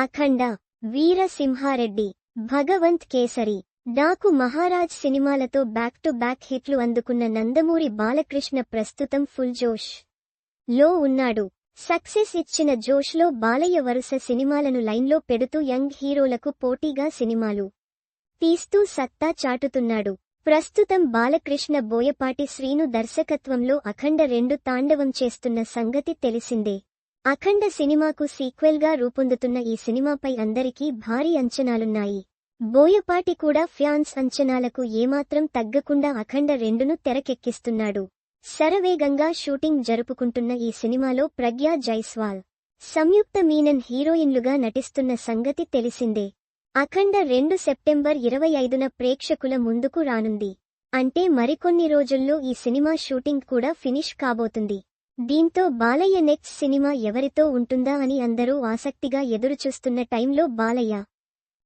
అఖండ, వీరసింహారెడ్డి, భగవంత్ కేసరి, డాకు మహారాజ్ సినిమాలతో back to back హిట్లు అందుకున్న నందమూరి బాలకృష్ణ ప్రస్తుతం ఫుల్ జోష్ లో ఉన్నాడు. సక్సెస్ ఇచ్చిన జోష్లో బాలయ్య వరుస సినిమాలను లైన్లో పెడుతూ యంగ్ హీరోలకు పోటీగా సినిమాలు తీస్తూ సత్తా చాటుతున్నాడు. ప్రస్తుతం బాలకృష్ణ బోయపాటి శ్రీను దర్శకత్వంలో అఖండ 2 తాండవం చేస్తున్న సంగతి తెలిసిందే. అఖండ సినిమాకు సీక్వెల్గా రూపొందుతున్న ఈ సినిమాపై అందరికీ భారీ అంచనాలున్నాయి. బోయపాటి కూడా ఫ్యాన్స్ అంచనాలకు ఏమాత్రం తగ్గకుండా అఖండ 2ను తెరకెక్కిస్తున్నాడు. శరవేగంగా షూటింగ్ జరుపుకుంటున్న ఈ సినిమాలో ప్రగ్యా జైస్వాల్, సంయుక్త మీనన్ హీరోయిన్లుగా నటిస్తున్న సంగతి తెలిసిందే. అఖండ 2 సెప్టెంబర్ 25న ప్రేక్షకుల ముందుకు రానుంది. అంటే మరికొన్ని రోజుల్లో ఈ సినిమా షూటింగ్ కూడా ఫినిష్ కాబోతుంది. దీంతో బాలయ్య నెక్స్ట్ సినిమా ఎవరితో ఉంటుందా అని అందరూ ఆసక్తిగా ఎదురుచూస్తున్న టైంలో బాలయ్య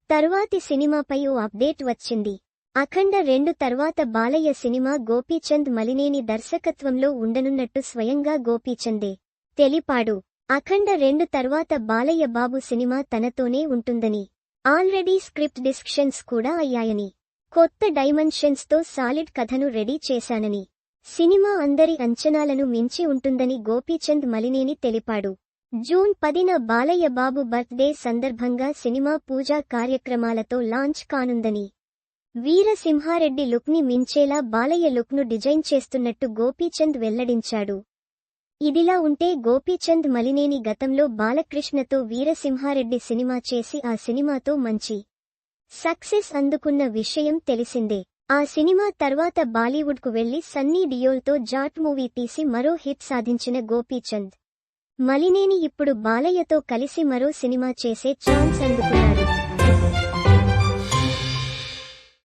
తర్వాతి సినిమాపై ఓ అప్డేట్ వచ్చింది. అఖండ 2 తర్వాత బాలయ్య సినిమా గోపీచంద్ మలినేని దర్శకత్వంలో ఉండనున్నట్టు స్వయంగా గోపీచందే తెలిపాడు. అఖండ 2 తర్వాత బాలయ్య బాబు సినిమా తనతోనే ఉంటుందని, ఆల్రెడీ స్క్రిప్ట్ డిస్కషన్స్ కూడా అయ్యాయని, కొత్త డైమెన్షన్స్తో సాలిడ్ కథను రెడీ చేశానని, సినిమా అందరి అంచనాలను మించి ఉంటుందని గోపీచంద్ మలినేని తెలిపాడు. జూన్ 10న బాలయ్య బాబు బర్త్డే సందర్భంగా సినిమా పూజా కార్యక్రమాలతో లాంచ్ కానుందని, వీరసింహారెడ్డి లుక్ని మించేలా బాలయ్య లుక్ను డిజైన్ చేస్తున్నట్టు గోపీచంద్ వెల్లడించాడు. ఇదిలా ఉంటే గోపీచంద్ మలినేని గతంలో బాలకృష్ణతో వీరసింహారెడ్డి సినిమా చేసి ఆ సినిమాతో మంచి సక్సెస్ అందుకున్న విషయం తెలిసిందే. ఆ సినిమా తర్వాత బాలీవుడ్కు వెళ్లి సన్నీ డియోల్తో జాట్ మూవీ తీసి మరో హిట్ సాధించిన గోపీచంద్ మలినేని ఇప్పుడు బాలయ్యతో కలిసి మరో సినిమా చేసే ఛాన్స్ అందుకున్నాడు.